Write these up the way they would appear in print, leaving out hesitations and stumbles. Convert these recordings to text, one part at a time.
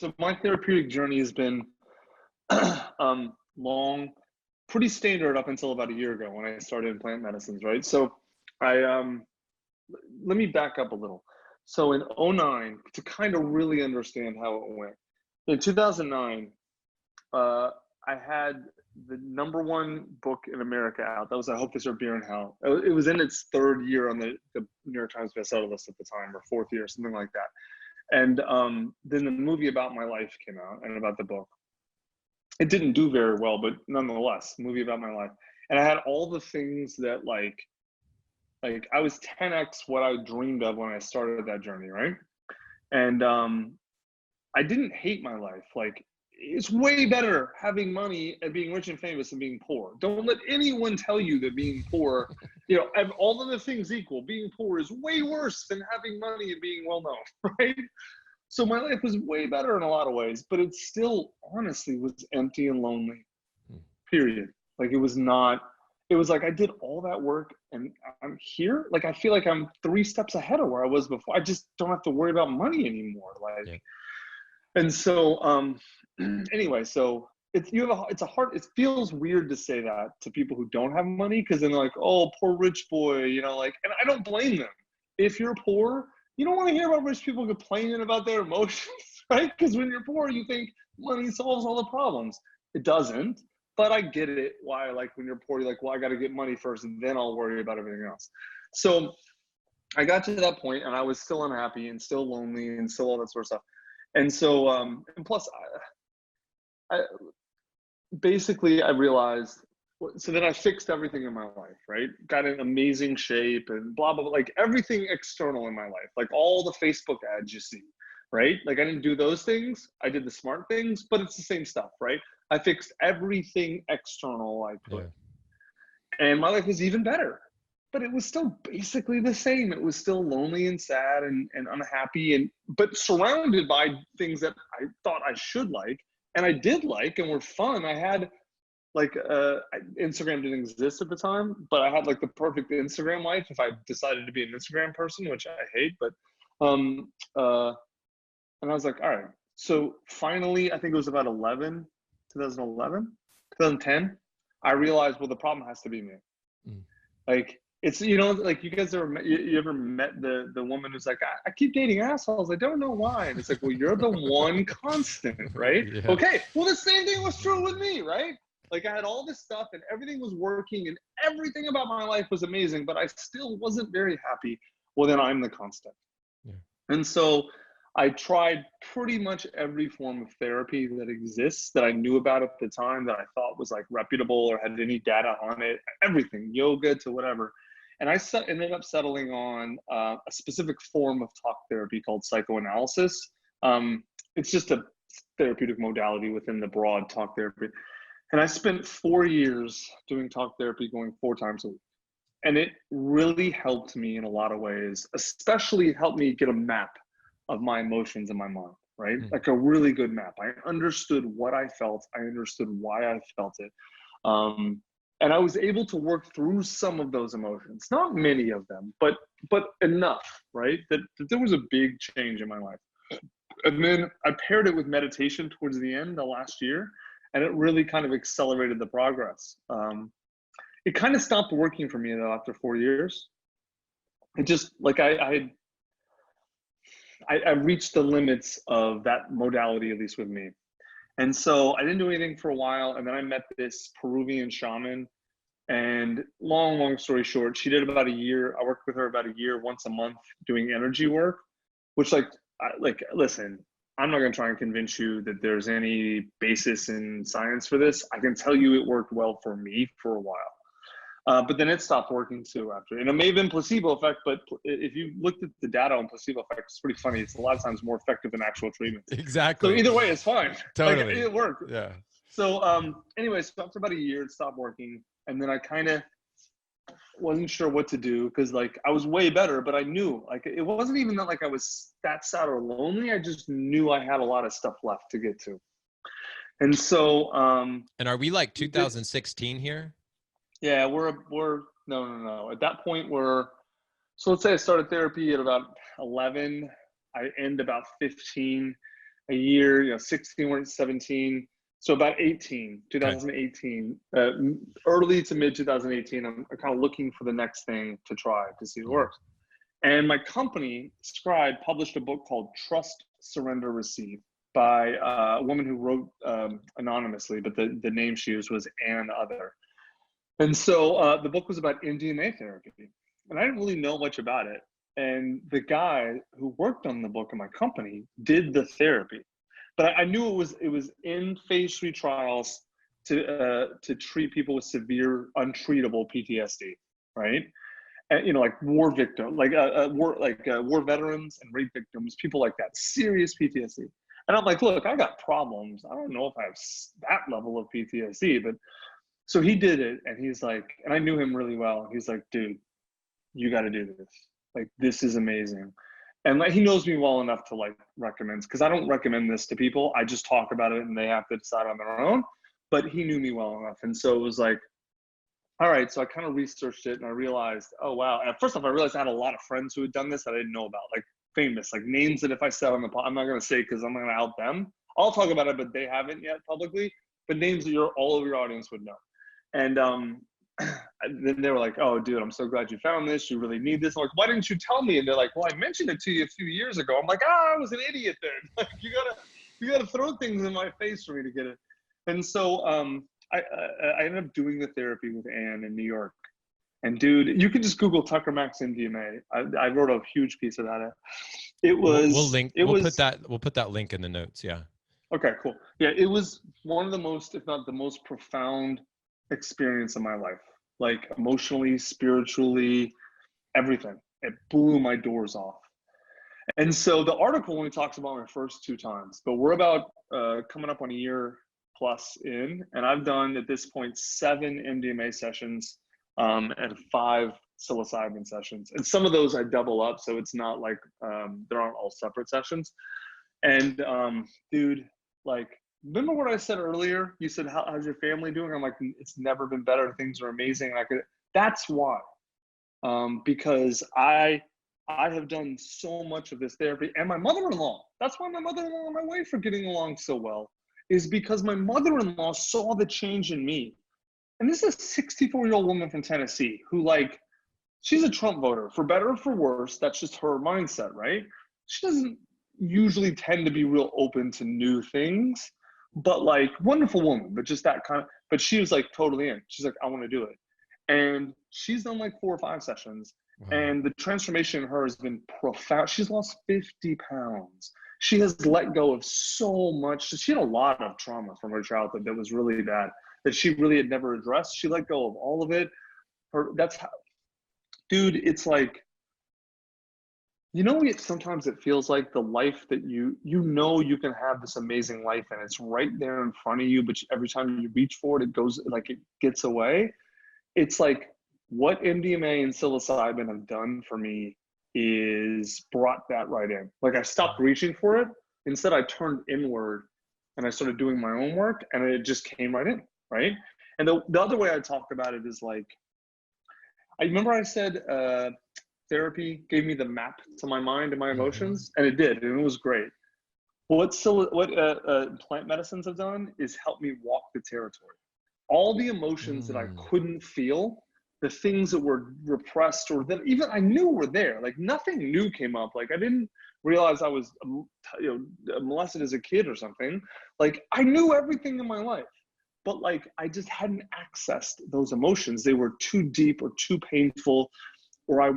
So my therapeutic journey has been long, pretty standard up until about a year ago when I started in plant medicines, right? So I let me back up a little. So in '09, to kind of really understand how it went, in 2009, I had the #1 book in America out. That was I Hope They Serve Beer in Hell. It was in its third year on the New York Times bestseller list at the time, or fourth year, something like that. And then the movie about my life came out, and about the book. It didn't do very well, but nonetheless, movie about my life. And I had all the things that like I was 10x what I dreamed of when I started that journey, right? And I didn't hate my life. Like, it's way better having money and being rich and famous than being poor. Don't let anyone tell you that being poor, all of the things equal, being poor is way worse than having money and being well known, right? So my life was way better in a lot of ways, but it still honestly was empty and lonely, period. Like, it was like I did all that work and I'm here. Like, I feel like I'm 3 steps ahead of where I was before. I just don't have to worry about money anymore. Like, yeah. And so, anyway, so it feels weird to say that to people who don't have money, because then they're like, oh, poor rich boy, and I don't blame them. If you're poor, you don't want to hear about rich people complaining about their emotions, right? Because when you're poor, you think money solves all the problems. It doesn't, but I get it. Why, like, when you're poor, you're like, well, I got to get money first and then I'll worry about everything else. So I got to that point and I was still unhappy and still lonely and still all that sort of stuff. And so, and plus, I basically realized, so then I fixed everything in my life, right? Got in amazing shape and blah, blah, blah, like everything external in my life, like all the Facebook ads you see, right? Like, I didn't do those things. I did the smart things, but it's the same stuff, right? I fixed everything external I could. Yeah. And my life was even better, but it was still basically the same. It was still lonely and sad and unhappy, but surrounded by things that I thought I should like, and I did like, and were fun. I had Instagram didn't exist at the time, but I had like the perfect Instagram life if I decided to be an Instagram person, which I hate, but and I was like, all right. So finally, I think it was about 2010, I realized, well, the problem has to be me. Like, it's, like, you guys you ever met the woman who's like, I keep dating assholes, I don't know why. And it's like, well, you're the one constant, right? Yeah. Okay, well, the same thing was true with me, right? Like, I had all this stuff and everything was working and everything about my life was amazing, but I still wasn't very happy. Well, then I'm the constant. Yeah. And so I tried pretty much every form of therapy that exists that I knew about at the time that I thought was like reputable or had any data on it, everything, yoga to whatever. And I ended up settling on a specific form of talk therapy called psychoanalysis. It's just a therapeutic modality within the broad talk therapy. And I spent 4 years doing talk therapy, going 4 times a week. And it really helped me in a lot of ways, especially helped me get a map of my emotions in my mind, right? Mm-hmm. Like a really good map. I understood what I felt. I understood why I felt it. And I was able to work through some of those emotions, not many of them, but enough, right? That there was a big change in my life. And then I paired it with meditation towards the end of last year, and it really kind of accelerated the progress. It kind of stopped working for me though after 4 years. It just, like, I reached the limits of that modality, at least with me. And so I didn't do anything for a while. And then I met this Peruvian shaman, and long story short, she did about a year. I worked with her about a year, once a month, doing energy work, which listen, I'm not going to try and convince you that there's any basis in science for this. I can tell you it worked well for me for a while. But then it stopped working too after. And it may have been placebo effect, but if you looked at the data on placebo effect, it's pretty funny. It's a lot of times more effective than actual treatment. Exactly. So either way, it's fine. Totally. Like, it worked. Yeah. So anyway, so after about a year, it stopped working. And then I kind of wasn't sure what to do, because like I was way better, but I knew, like, it wasn't even that like I was that sad or lonely. I just knew I had a lot of stuff left to get to. And so and are we like 2016 here? Yeah, we're no. At that point, so let's say I started therapy at about 11. I end about 15. a year, 16 weren't 17. So about 18, Okay. 2018, early to mid 2018, I'm kind of looking for the next thing to try to see if it Mhm. works. And my company, Scribe, published a book called Trust, Surrender, Receive by a woman who wrote anonymously, but the name she used was Ann Other. And so the book was about MDMA therapy. And I didn't really know much about it. And the guy who worked on the book in my company did the therapy. But I knew it was in phase 3 trials to treat people with severe untreatable PTSD, right? And, like war victims, like war veterans and rape victims, people like that, serious PTSD. And I'm like, look, I got problems. I don't know if I have that level of PTSD, but so he did it, and he's like, and I knew him really well. He's like, dude, you got to do this. Like, this is amazing. And like, he knows me well enough to like recommend, because I don't recommend this to people. I just talk about it and they have to decide on their own. But he knew me well enough. And so it was like, all right. So I kind of researched it and I realized, oh, wow. And first off, I realized I had a lot of friends who had done this that I didn't know about, like famous, like names that if I said on the pod, I'm not going to say because I'm going to out them. I'll talk about it, but they haven't yet publicly. But names that all of your audience would know. And then they were like, oh, dude, I'm so glad you found this. You really need this. I'm like, why didn't you tell me? And they're like, well, I mentioned it to you a few years ago. I'm like, I was an idiot then. Like, you gotta throw things in my face for me to get it. And so I ended up doing the therapy with Ann in New York. And dude, you can just Google Tucker Max MDMA. I wrote a huge piece about it. We'll link. We'll put Was that link in the notes. Yeah. okay, cool. Yeah, it was one of the most, if not the most profound experience of my life, like emotionally, spiritually, everything. It blew my doors off. And so the article only talks about my first 2 times, but we're about coming up on a year plus in, and I've done at this point 7 MDMA sessions and 5 psilocybin sessions. And some of those I double up, so it's not like there aren't all separate sessions. And dude, like, remember what I said earlier? You said, how's your family doing? I'm like, it's never been better. Things are amazing. That's why. Because I have done so much of this therapy, and my mother-in-law, that's why my mother-in-law and my wife are getting along so well, is because my mother-in-law saw the change in me. And this is a 64-year-old woman from Tennessee who, like, she's a Trump voter, for better or for worse. That's just her mindset, right? She doesn't usually tend to be real open to new things, but like, wonderful woman, but just that kind of, but she was like totally in. She's like, I want to do it. And she's done like 4 or 5 sessions. Wow. And the transformation in her has been profound. She's lost 50 pounds. She has let go of so much. She had a lot of trauma from her childhood that was really bad, that she really had never addressed. She let go of all of it. That's how, dude, it's like, sometimes it feels like the life that you can have this amazing life and it's right there in front of you, but every time you reach for it, it goes, like, it gets away. It's like what MDMA and psilocybin have done for me is brought that right in. Like, I stopped reaching for it. Instead, I turned inward and I started doing my own work, and it just came right in, right? And the other way I talk about it is like, I remember I said, therapy gave me the map to my mind and my emotions, and it did, and it was great. What plant medicines have done is help me walk the territory. All the emotions that I couldn't feel, the things that were repressed or that even I knew were there, like nothing new came up. Like, I didn't realize I was molested as a kid or something. Like, I knew everything in my life, but like, I just hadn't accessed those emotions. They were too deep or too painful, or I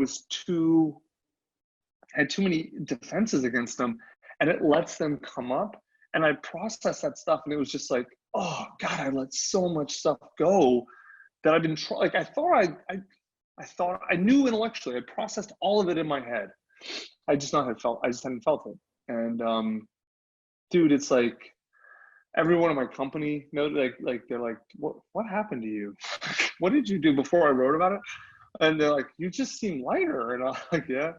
had too many defenses against them, and it lets them come up, and I process that stuff, and it was just like, oh God, I let so much stuff go that I've been like, I thought I knew intellectually, I processed all of it in my head. I just hadn't felt it. And dude, it's like everyone in my company knows, like they're like, what happened to you? What did you do before I wrote about it? And they're like, you just seem lighter. And I'm like, yeah.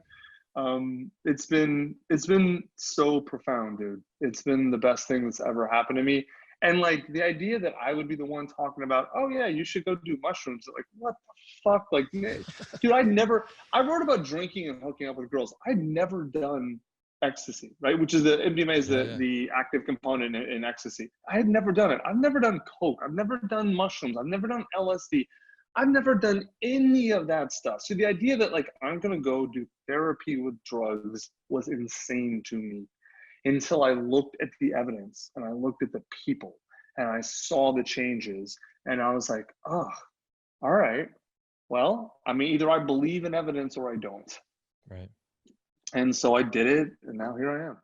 It's been so profound, dude. It's been the best thing that's ever happened to me. And like, the idea that I would be the one talking about, oh yeah, you should go do mushrooms. Like, what the fuck? Like, dude, I wrote about drinking and hooking up with girls. I'd never done ecstasy, right? Which is the MDMA is Yeah, yeah. the active component in ecstasy. I had never done it. I've never done coke. I've never done mushrooms. I've never done LSD. I've never done any of that stuff. So the idea that like I'm gonna go do therapy with drugs was insane to me until I looked at the evidence and I looked at the people and I saw the changes and I was like, oh, all right. Well, I mean, either I believe in evidence or I don't. Right. And so I did it, and now here I am.